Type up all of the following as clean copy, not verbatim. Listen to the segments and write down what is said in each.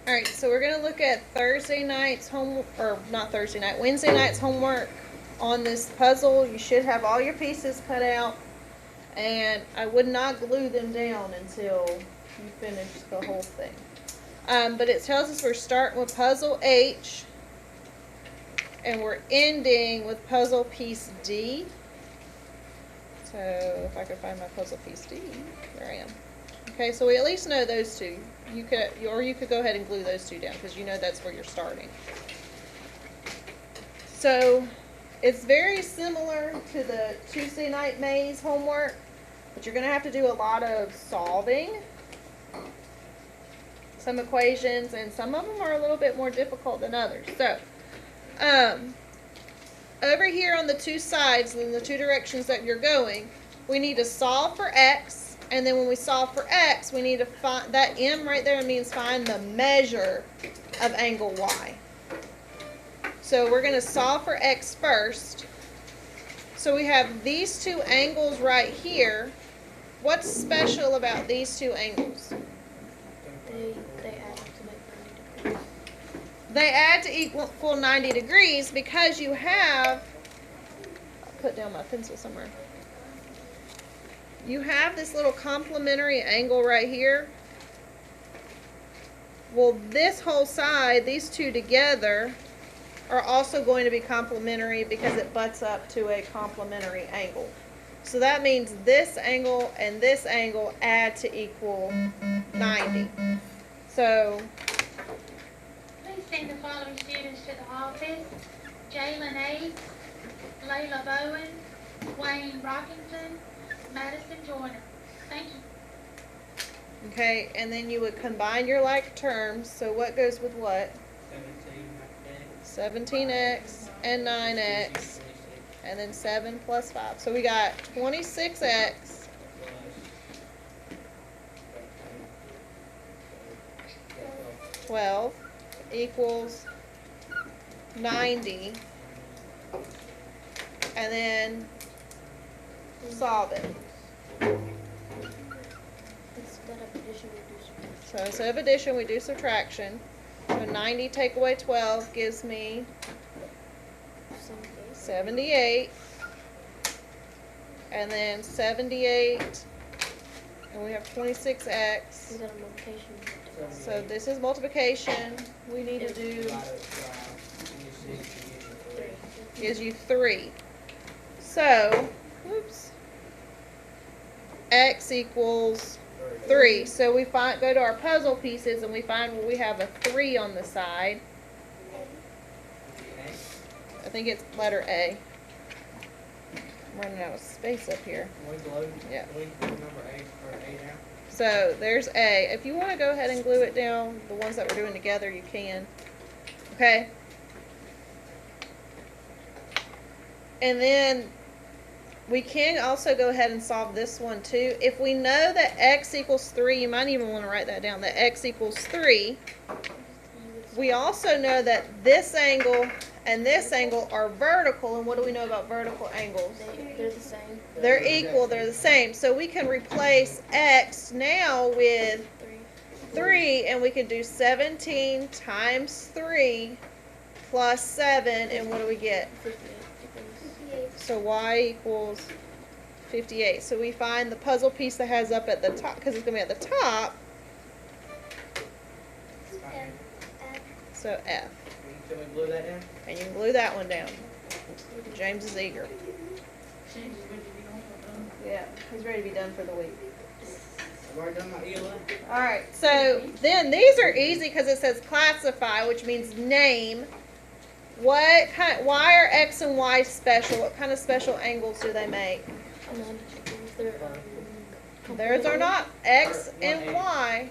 All right, so we're gonna look at Thursday night's or not Thursday night, Wednesday night's homework on this puzzle. You should have all your pieces cut out, and I would not glue them down until you finish the whole thing. But it tells us we're starting with puzzle H, and we're ending with puzzle piece D. So if I could find my puzzle piece D, there I am. Okay, so we at least know those two. You could go ahead and glue those two down because you know that's where you're starting. So it's very similar to the Tuesday night maze homework, but you're going to have to do a lot of solving, some equations, and some of them are a little bit more difficult than others. So over here on the two sides, in the two directions that you're going, we need to solve for x. And then when we solve for x, we need to find, that m right there means find the measure of angle y. So we're going to solve for x first. So we have these two angles right here. What's special about these two angles? They add to equal 90 degrees because you have, I'll put down my pencil somewhere. You have this little complementary angle right here. Well, this whole side, these two together, are also going to be complementary because it butts up to a complementary angle. So that means this angle and this angle add to equal 90. So, please send the following students to the office: Jalen Ace, Layla Bowen, Wayne Rockington, Madison Joyner. Thank you. okay, and then you would combine your like terms. So what goes with what? 17x and 9x, and then 7 plus 5. So we got 26x (12) equals 90, and then solve it. So instead of addition, we do subtraction. So 90 take away 12 gives me 78. And then 78, and we have 26x. So this is multiplication. We need to do, gives you 3. So, whoops, x equals 3. So we go to our puzzle pieces and we find where we have a 3 on the side. I think it's letter A. I'm running out of space up here. Yeah. So there's A. If you want to go ahead and glue it down, the ones that we're doing together, you can. Okay. And then we can also go ahead and solve this one too. If we know that x equals 3, you might even want to write that down, that x equals 3. We also know that this angle and this angle are vertical, and what do we know about vertical angles? They're the same. They're equal, they're the same. So we can replace x now with 3, and we can do 17 times 3 plus 7, and what do we get? 58. So y equals 58. So we find the puzzle piece that has up at the top, because it's going to be at the top. So F. Can we glue that down? And you can glue that one down. James is eager. Yeah, he's ready to be done for the week. I've already done my ELA. Alright, so then these are easy because it says classify, which means name. Why are X and Y special? What kind of special angles do they make? Theirs are not. X and Y.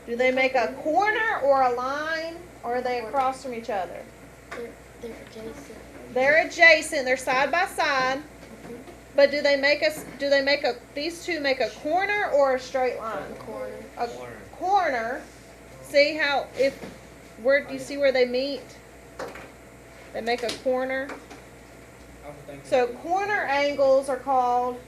Do they make a corner or a line, or are they across from each other? They're adjacent. They're adjacent. They're side by side. But do they make these two make a corner or a straight line? Corner. A corner. See how, where do you see where they meet? They make a corner. So corner angles are called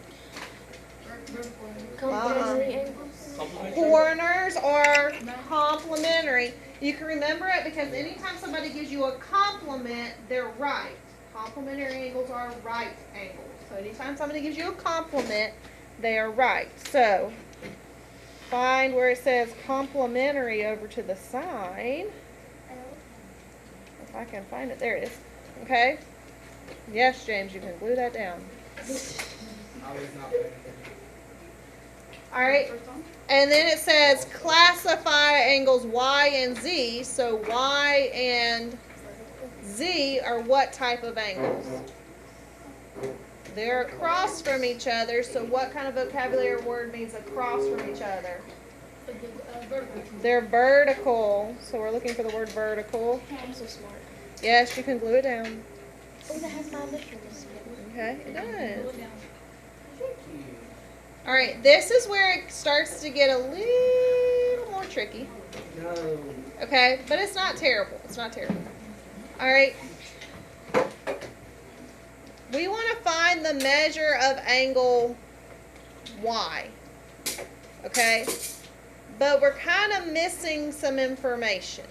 Complementary angles. Complementary? Corners are complementary. You can remember it because anytime somebody gives you a compliment, they're right. Complementary angles are right angles. So anytime somebody gives you a compliment, they are right. So find where it says complementary over to the side. If I can find it, there it is. Okay? Yes, James, you can glue that down. I was not paying attention. All right. And then it says classify angles Y and Z. So Y and Z are what type of angles? They're across from each other. So what kind of vocabulary word means across from each other? They're vertical. So we're looking for the word vertical. I'm so smart. Yes, you can glue it down. Oh, that has my initials. Okay, it does. Thank you. All right, this is where it starts to get a little more tricky. No. Okay, but it's not terrible. It's not terrible. All right. We want to find the measure of angle Y. Okay? But we're kind of missing some information.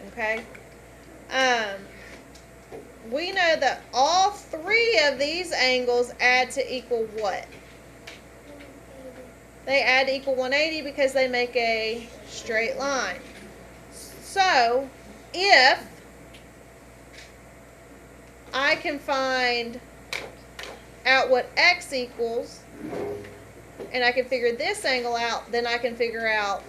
Okay? We know that all three of these angles add to equal what? They add to equal 180 because they make a straight line. So, if I can find out what x equals, and I can figure this angle out, then I can figure out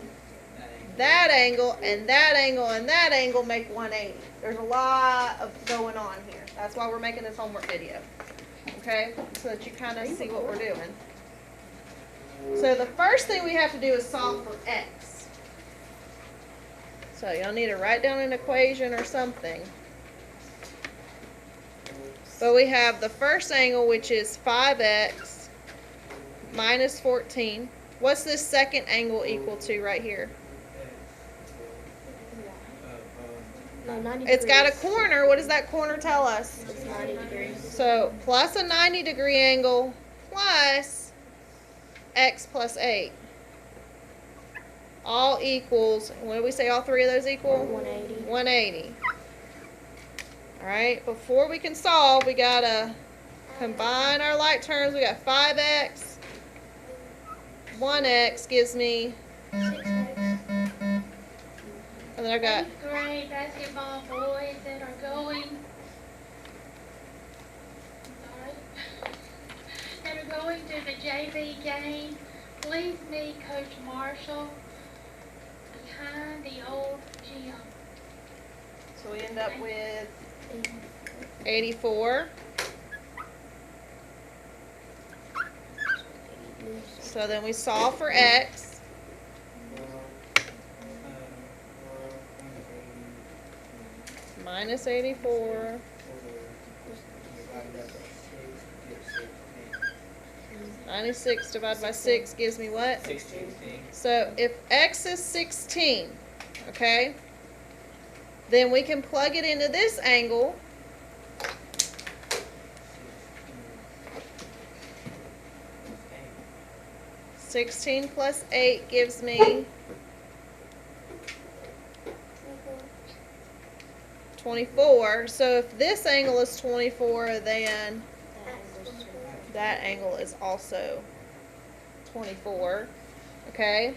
that angle, and that angle, and that angle make 180. There's a lot of going on here. That's why we're making this homework video. Okay? So that you kind of see what we're doing. So the first thing we have to do is solve for x. So y'all need to write down an equation or something. But we have the first angle, which is 5x minus 14. What's this second angle equal to right here? No, 90 It's got a degrees. corner. What does that corner tell us? It's 90 degrees. So plus a 90-degree angle plus x plus 8. All equals, what do we say all three of those equal? 180. 180. All right, before we can solve, we got to combine our like terms. We got 5x. 1x gives me, and then I've got, Eighth grade basketball boys that are going, that are going to the JV game, please meet Coach Marshall behind the old gym. so we end up with 84. So then we solve for x. Minus 84. Divided 96 divided by 6 gives me what? 16. So if x is 16, okay, then we can plug it into this angle. 16 plus 8 gives me 24. So if this angle is 24, then that angle is also 24. Okay?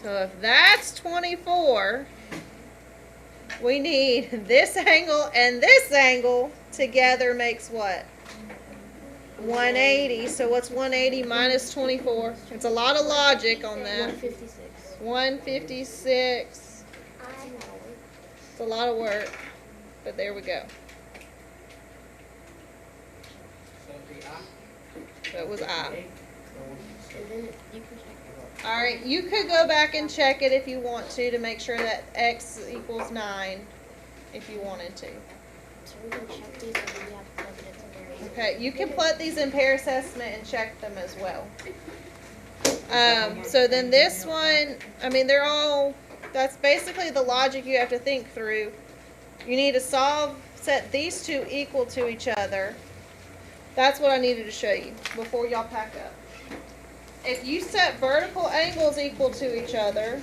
So if that's 24, we need this angle and this angle together makes what? 180. So what's 180 minus 24? It's a lot of logic on that. 156. 156. It's a lot of work, but there we go. So it was I. And then you can check. All right, you could go back and check it if you want to make sure that x equals 9 if you wanted to. So we're going to check these and then you have to plug it into there. Okay, you can put these in pair assessment and check them as well. So then this one, I mean, they're all, that's basically the logic you have to think through. You need to set these two equal to each other. That's what I needed to show you before y'all pack up. If you set vertical angles equal to each other,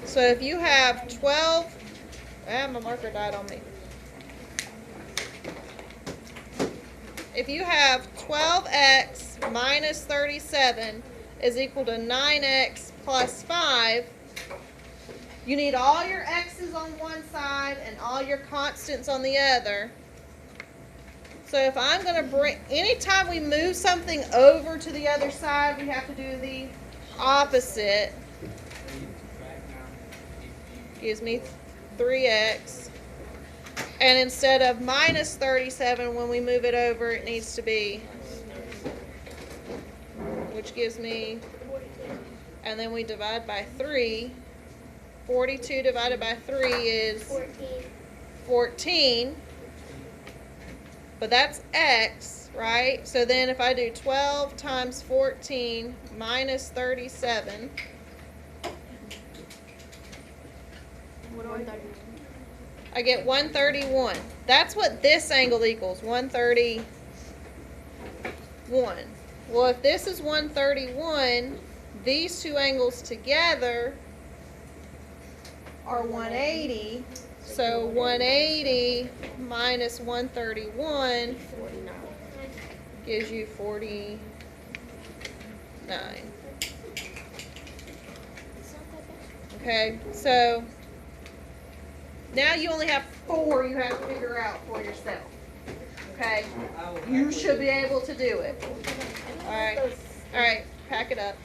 so if you have 12, my marker died on me. If you have 12x minus 37 is equal to 9x plus 5, you need all your x's on one side and all your constants on the other. So if I'm going to bring, anytime we move something over to the other side, we have to do the opposite. Gives me 3x. And instead of minus 37, when we move it over, it needs to be, which gives me, and then we divide by 3. 42 divided by 3 is 14. But that's x, right? So then if I do 12 times 14 minus 37, I get 131. That's what this angle equals, 131. Well, if this is 131, these two angles together are 180. So 180 minus 131 gives you 49. Okay, so now you only have 4 you have to figure out for yourself. Okay, you should be able to do it. All right, pack it up.